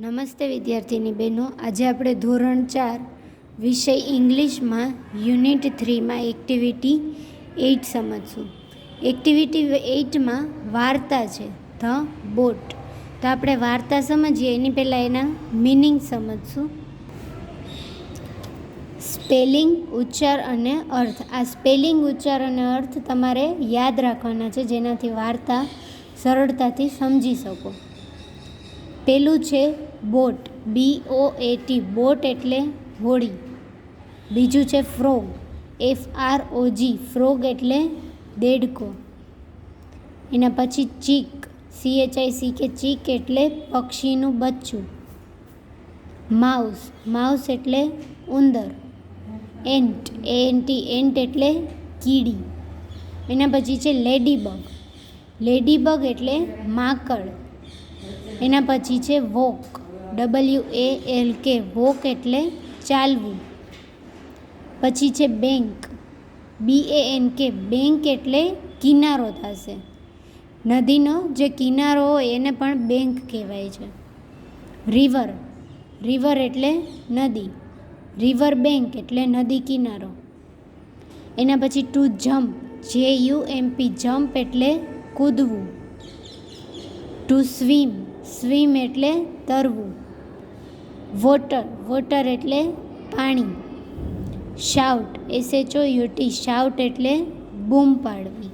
નમસ્તે વિદ્યાર્થીની બહેનો, આજે આપણે ધોરણ 4 વિષય ઇંગ્લિશમાં યુનિટ 3માં એક્ટિવિટી 8 સમજશું. એક્ટિવિટી 8માં વાર્તા છે ધ બોટ. તો આપણે વાર્તા સમજીએ એની પહેલાં એના મિનિંગ સમજશું. સ્પેલિંગ, ઉચ્ચાર અને અર્થ. આ સ્પેલિંગ, ઉચ્ચાર અને અર્થ તમારે યાદ રાખવાના છે, જેનાથી વાર્તા સરળતાથી સમજી શકો. પેલું છે બોટ, BOAT, બોટ એટલે હોડી. બીજું છે ફ્રોગ, FROG, ફ્રોગ એટલે દેડકો. એના પછી ચીક, CHICK, ચીક એટલે પક્ષીનું બચ્ચું. માઉસ, માઉસ એટલે ઉંદર. એન્ટ, ANT, એન્ટ એટલે કીડી. એના પછી છે લેડીબગ, લેડીબગ એટલે માકડ. એના પછી છે વોક, WALK, વોક એટલે ચાલવું. પછી છે બેંક, BANK, બેંક એટલે કિનારો થશે. નદીનો જે કિનારો હોય એને પણ બેંક કહેવાય છે. રિવર, રિવર એટલે નદી. રિવર બેંક એટલે નદી કિનારો. એના પછી ટુ જમ્પ, JUMP, જમ્પ એટલે કૂદવું. ટુ સ્વિમ, સ્વિમ એટલે તરવું. વોટર, વોટર એટલે પાણી. શાઉટ, SHOUT, શાઉટ એટલે બૂમ પાડવી.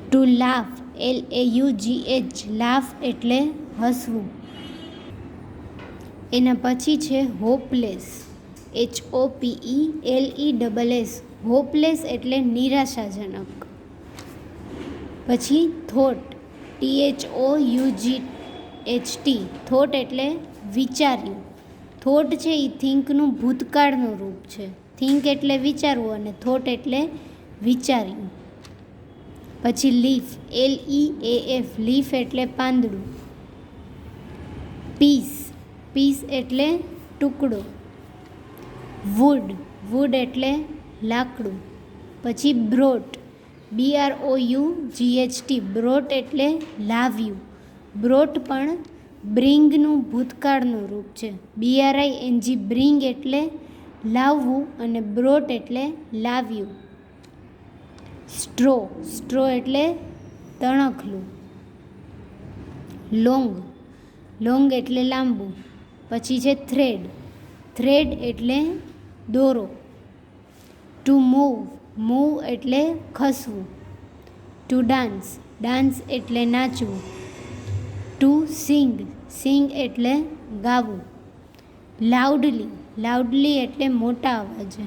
ટુ લાફ, LAUGH, લાફ એટલે હસવું. એના પછી છે હોપલેસ, HOPELESS, હોપલેસ એટલે નિરાશાજનક. પછી થોટ, THOUGHT, થોટ એટલે વિચાર્યું. થોટ છે એ થિંકનું ભૂતકાળનું રૂપ છે. થિંક એટલે વિચારવું અને થોટ એટલે વિચાર્યું. પછી લીફ, LEAF, લીફ એટલે પાંદડું. પીસ, પીસ એટલે ટુકડો. વુડ, વુડ એટલે લાકડું. પછી બ્રોટ, BROUGHT, બ્રોટ એટલે લાવ્યું. બ્રોટ પણ બ્રિંગનું ભૂતકાળનું રૂપ છે. BRING, બ્રિંગ એટલે લાવવું અને બ્રોટ એટલે લાવ્યું. સ્ટ્રો, સ્ટ્રો એટલે તણખલું. લોંગ, લોંગ એટલે લાંબુ. પછી છે થ્રેડ, થ્રેડ એટલે દોરો. ટુ મૂવ, મૂવ એટલે ખસવું. ટુ ડાન્સ, ડાન્સ એટલે નાચવું. ટુ સિંગ, સિંગ એટલે ગાવું. લાઉડલી, લાઉડલી એટલે મોટા અવાજે.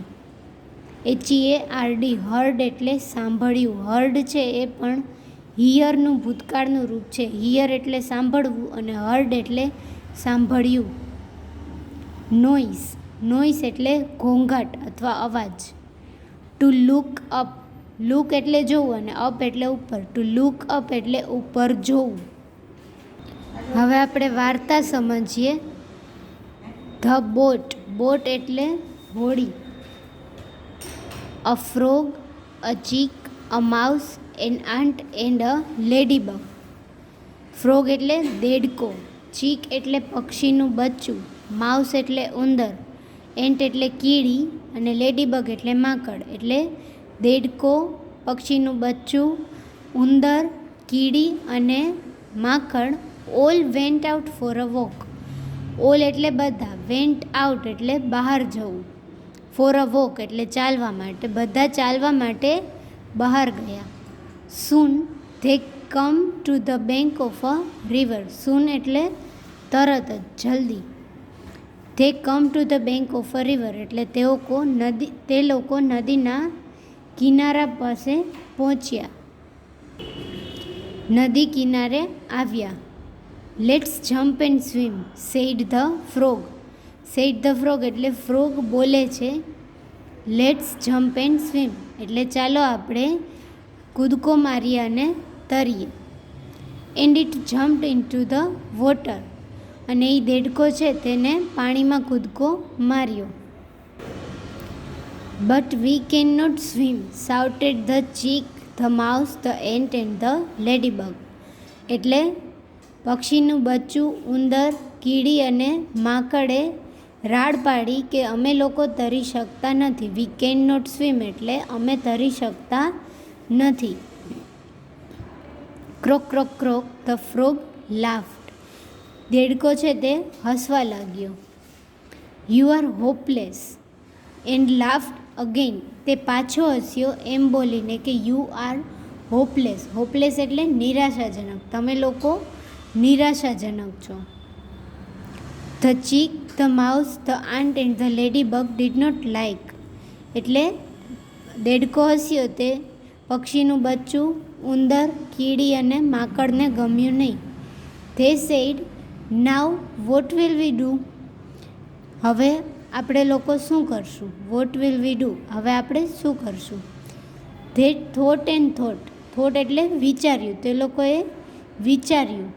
HEARD, હર્ડ એટલે સાંભળ્યું. હર્ડ છે એ પણ હિયરનું ભૂતકાળનું રૂપ છે. હિયર એટલે સાંભળવું અને હર્ડ એટલે સાંભળ્યું. નોઈસ, નોઈસ એટલે ઘોંઘાટ અથવા અવાજ. ટુ લુક અપ, લુક એટલે જોવું અને અપ એટલે ઉપર. ટુ લુક અપ એટલે ઉપર જોવું. હવે આપણે વાર્તા સમજીએ. ધ બોટ, બોટ એટલે હોડી. A frog, a chick, a mouse, an ant and a ladybug. Frog એટલે દેડકો. ચીક એટલે પક્ષીનું બચ્ચું. માઉસ એટલે ઉંદર. એન્ટ એટલે કીડી અને લેડીબગ એટલે માકડ. એટલે દેડકો, પક્ષીનું બચ્ચું, ઉંદર, કીડી અને માકડ all went out for a walk. All એટલે બધા, વેન્ટ આઉટ એટલે બહાર જવું, ફોર અ વોક એટલે ચાલવા માટે. બધા ચાલવા માટે બહાર ગયા. Soon they come to the bank of a river. Soon એટલે તરત જ, જલ્દી. They come to the bank of a river એટલે તે લોકો નદીના કિનારા પાસે પહોંચ્યા, નદી કિનારે આવ્યા. Let's jump and swim, said the frog. Said the frog એટલે ફ્રોગ બોલે છે. લેટ્સ જમ્પ એન્ડ સ્વિમ એટલે ચાલો આપણે કૂદકો મારીએ અને તરીએ. And it jumped into the water, અને એ દેડકો છે તેને પાણીમાં કૂદકો માર્યો. But we can not swim, shouted the chick, the mouse, the ant and the ladybug. એટલે પક્ષીનું બચ્ચું, ઉંદર, કીડી અને માકડે રાડ પાડી કે અમે લોકો તરી શકતા નથી. વી કેન નોટ સ્વિમ એટલે અમે તરી શકતા નથી. Croak croak croak the frog laughed. દેડકો છે તે હસવા લાગ્યો. You are hopeless and laughed again. તે પાછો હસ્યો એમ બોલીને કે યુ આર હોપલેસ. હોપલેસ એટલે નિરાશાજનક. તમે લોકો નિરાશાજનક છો. The chick, the mouse, the ant and the lady bug did not like. એટલે દેડકો હસ્યો તે પક્ષીનું બચ્ચું, ઉંદર, કીડી અને માકડને ગમ્યું નહીં. They sad, now what will we do. હવે આપણે લોકો શું કરશું? વોટ વિલ વી ડુ, હવે આપણે શું કરશું? They thought and thought. Thought એટલે વિચાર્યું. તે લોકોએ વિચાર્યું.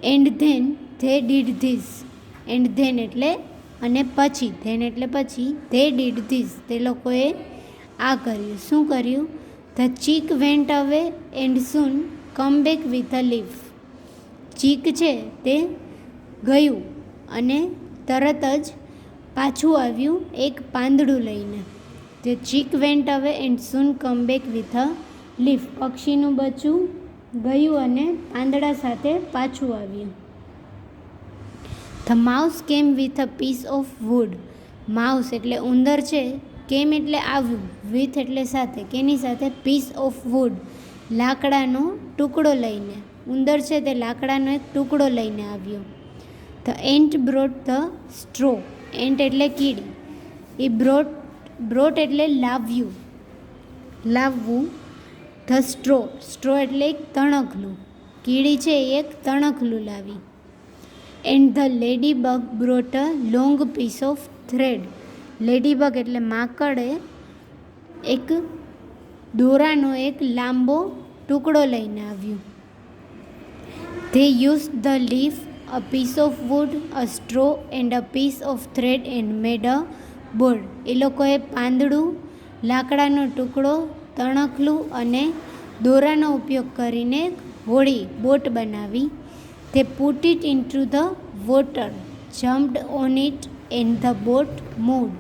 And then they did this. And then એટલે અને પછી. ધેન એટલે પછી. They did this. તે લોકોએ આ કર્યું. શું કર્યું? The chick went away and soon come back with a leaf. Chick છે તે ગયું અને તરત જ પાછું આવ્યું એક પાંદડું લઈને. The chick went away and soon come back with a leaf. પક્ષીનું બચ્ચું ગયું અને પાંદડા સાથે પાછું આવ્યું. The mouse came with a piece of wood. Mouse એટલે ઉંદર છે. કેમ એટલે આવ્યું. વિથ એટલે સાથે. કેની સાથે? પીસ ઓફ વુડ, લાકડાનો ટુકડો લઈને. ઉંદર છે તે લાકડાનો એક ટુકડો લઈને આવ્યો. The ant brought the straw. Ant એટલે કીડી. એ બ્રોટ એટલે લાવ્યું, લાવવું. The straw. સ્ટ્રો એટલે એક તણખલું. કીડી છે એ એક તણખલું લાવી. And the lady bug brought a long piece of thread. Ladybug એટલે માકડે એક દોરાનો એક લાંબો ટુકડો લઈને આવ્યું. They use the leaf, a piece of wood, a straw and a piece of thread and made a board. એ લોકોએ પાંદડું, લાકડાનો ટુકડો, તણખલું અને દોરાનો ઉપયોગ કરીને હોડી, બોટ બનાવી. They put it into the water, jumped on it and the boat moved.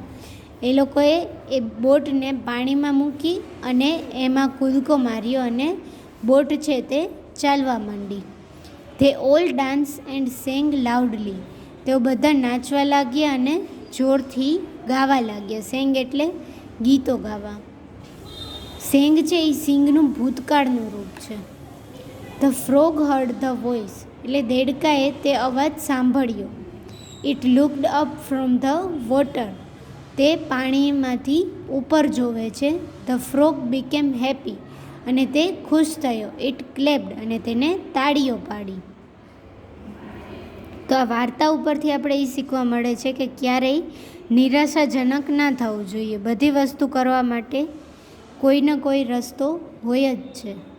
એ લોકોએ એ બોટને પાણીમાં મૂકી અને એમાં કૂદકો માર્યો અને બોટ છે તે ચાલવા માંડી. They all dance and sang loudly. તેઓ બધા નાચવા લાગ્યા અને જોરથી ગાવા લાગ્યા. સેંગ એટલે ગીતો ગાવા. સેંગ છે એ સિંગનું ભૂતકાળનું રૂપ છે. The frog hard the voice. એટલે દેડકાએ તે અવાજ સાંભળ્યો. It looked up from the water. તે પાણીમાંથી ઉપર જોવે છે. The frog became happy. અને તે ખુશ થયો. ઇટ ક્લેપ્ડ. અને તેને તાળીઓ પાડી. તો આ વાર્તા ઉપરથી આપણે એ શીખવા મળે છે કે ક્યારેય નિરાશાજનક ના થવું જોઈએ. બધી વસ્તુ કરવા માટે કોઈ ને કોઈ રસ્તો હોય જ છે.